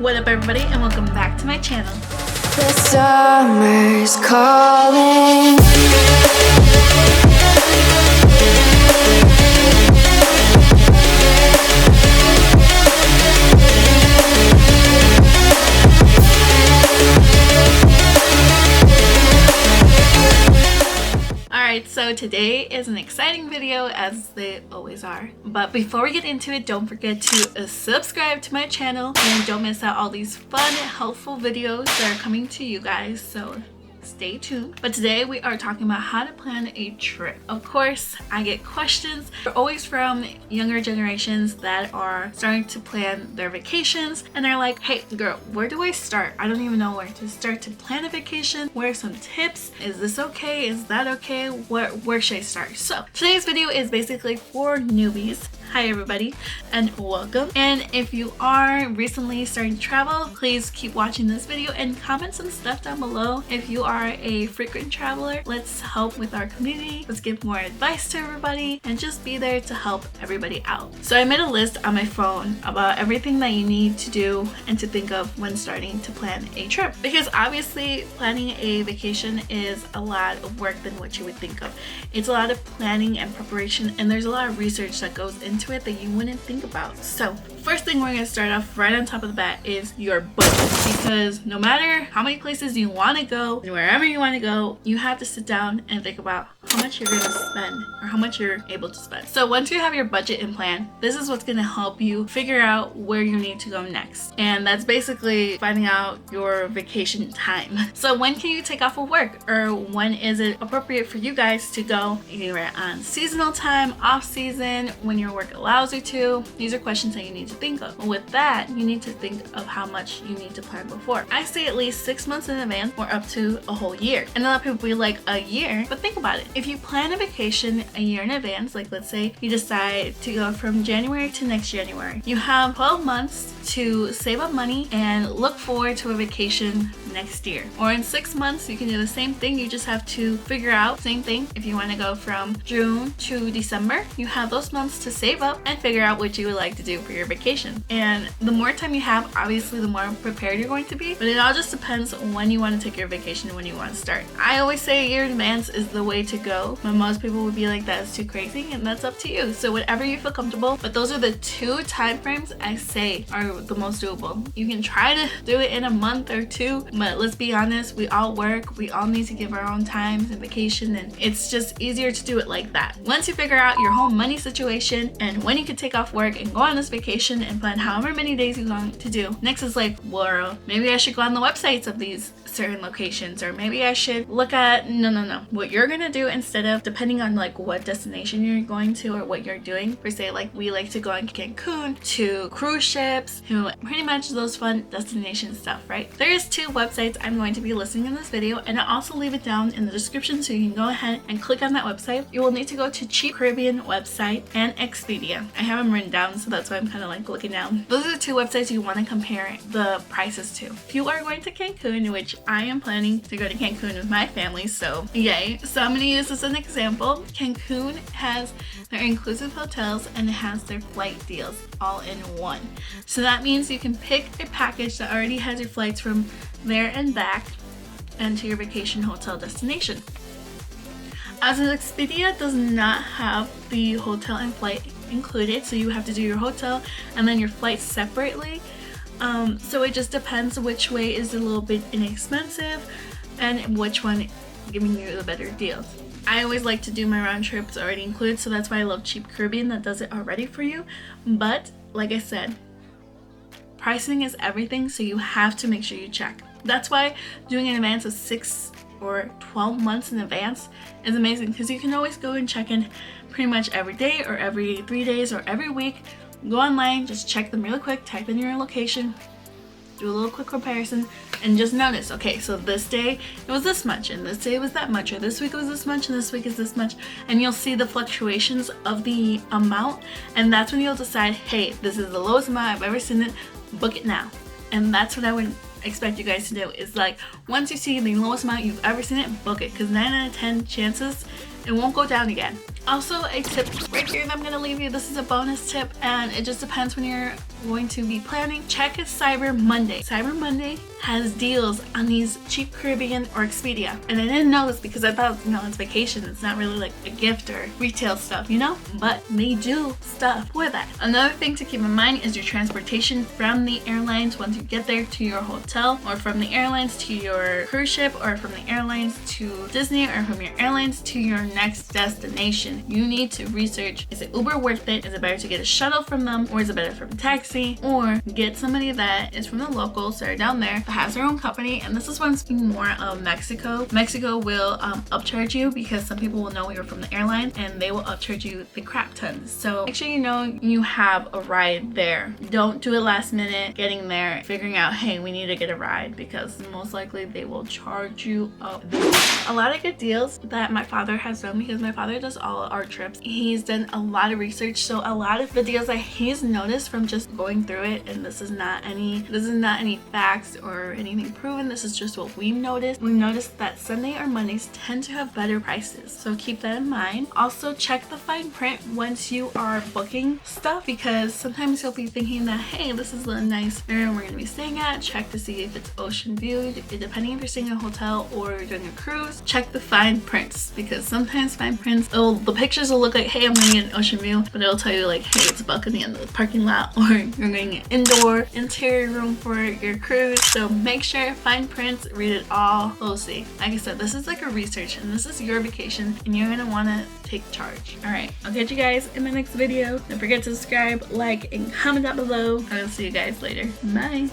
What up everybody, and welcome back to my channel. The summer's calling. Alright, so today is an exciting video, as they always are. But before we get into it, don't forget to subscribe to my channel and don't miss out all these fun, helpful videos that are coming to you guys. So stay tuned. But today we are talking about how to plan a trip. Of course, I get questions. They're always from younger generations that are starting to plan their vacations, and they're like, hey girl, where do I start? I don't even know where to start to plan a vacation. What are some tips? Is this okay? Is that okay? Where should I start? So today's video is basically for newbies. Hi everybody and welcome. And if you are recently starting to travel, please keep watching this video and comment some stuff down below. If you are a frequent traveler, let's help with our community. Let's give more advice to everybody and just be there to help everybody out. So I made a list on my phone about everything that you need to do and to think of when starting to plan a trip. Because obviously planning a vacation is a lot of work than what you would think of. It's a lot of planning and preparation, and there's a lot of research that goes into it that you wouldn't think about. So first thing we're going to start off right on top of the bat is your budget, because no matter how many places you want to go and wherever you want to go, you have to sit down and think about how much you're going to spend or how much you're able to spend. So once you have your budget in plan, this is what's going to help you figure out where you need to go next, and that's basically finding out your vacation time. So when can you take off of work, or when is it appropriate for you guys to go, either on seasonal time, off season, when your work allows you to? These are questions that you need to think of. With that, you need to think of how much you need to plan before. I say at least 6 months in advance or up to a whole year. And a lot of people be like, a year? But think about it. If you plan a vacation a year in advance, like let's say you decide to go from January to next January, you have 12 months to save up money and look forward to a vacation next year. Or in 6 months, you can do the same thing. You just have to figure out, same thing, if you want to go from June to December, you have those months to save up and figure out what you would like to do for your vacation. And the more time you have, obviously the more prepared you're going to be, but it all just depends on when you want to take your vacation and when you want to start. I always say a year in advance is the way to go, but most people would be like, that's too crazy, and that's up to you. So whatever you feel comfortable, but those are the 2 time frames I say are the most doable. You can try to do it in a month or 2, but let's be honest, we all work, we all need to give our own times and vacation, and it's just easier to do it like that. Once you figure out your whole money situation and when you can take off work and go on this vacation and plan however many days you want to do, next is like, well, maybe I should go on the websites of these certain locations, or maybe I should look at no. What you're gonna do, instead of depending on like what destination you're going to or what you're doing, per se, like we like to go on Cancun, to cruise ships, to pretty much those fun destination stuff, right? There's 2 websites I'm going to be listing in this video, and I'll also leave it down in the description so you can go ahead and click on that website. You will need to go to Cheap Caribbean website and Expedia. I have them written down, so that's why I'm kind of like looking down. Those are the 2 websites you want to compare the prices to. If you are going to Cancun, which I am planning to go to Cancun with my family, so yay. So I'm going to use this as an example. Cancun has their inclusive hotels and it has their flight deals all in one. So that means you can pick a package that already has your flights from there and back and to your vacation hotel destination. As Expedia does not have the hotel and flight included, so you have to do your hotel and then your flight separately. So it just depends which way is a little bit inexpensive and which one giving you the better deals. I always like to do my round trips already included, so that's why I love Cheap Caribbean, that does it already for you. But like I said, pricing is everything, so you have to make sure you check. That's why doing an advance of 6 or 12 months in advance is amazing, because you can always go and check in pretty much every day or every 3 days or every week. Go online, just check them really quick, type in your location, do a little quick comparison, and just notice, okay, so this day it was this much, and this day it was that much, or this week it was this much, and this week is this much, and you'll see the fluctuations of the amount, and that's when you'll decide, hey, this is the lowest amount I've ever seen it, book it now. And that's what I would expect you guys to do, is like, once you see the lowest amount you've ever seen it, book it, because 9 out of 10 chances it won't go down again. Also, a tip right here that I'm going to leave you, this is a bonus tip, and it just depends when you're going to be planning, check Cyber Monday. Cyber Monday has deals on these cheap Caribbean or Expedia. And I didn't know this because I thought, it's vacation. It's not really like a gift or retail stuff, But they do stuff for that. Another thing to keep in mind is your transportation from the airlines once you get there to your hotel, or from the airlines to your cruise ship, or from the airlines to Disney, or from your airlines to your next destination. You need to research, is it Uber worth it? Is it better to get a shuttle from them, or is it better from a taxi, or get somebody that is from the locals that are down there that has their own company? And this is when speaking more of Mexico. Mexico will upcharge you because some people will know you're from the airline and they will upcharge you the crap tons. So make sure you have a ride there. Don't do it last minute, getting there, figuring out, hey, we need to get a ride, because most likely they will charge you up. A lot of good deals that my father has done, because my father does all our trips. He's done a lot of research, so a lot of the deals that he's noticed from just going through it, and this is not any facts or anything proven, this is just what we've noticed. We've noticed that Sunday or Mondays tend to have better prices, so keep that in mind. Also check the fine print once you are booking stuff, because sometimes you'll be thinking that, hey, this is a nice area we're going to be staying at. Check to see if it's ocean view, depending if you're staying in a hotel or you're doing a cruise. Check the fine prints, because sometimes fine prints, the pictures will look like, hey, I'm going to get an ocean view, but it'll tell you like, hey, it's a balcony in the parking lot, or you're going to get indoor interior room for your cruise. So make sure, fine prints, read it all closely. Like I said, this is like a research, and this is your vacation, and you're going to want to take charge. Alright, I'll catch you guys in my next video. Don't forget to subscribe, like, and comment down below. I'll see you guys later. Bye!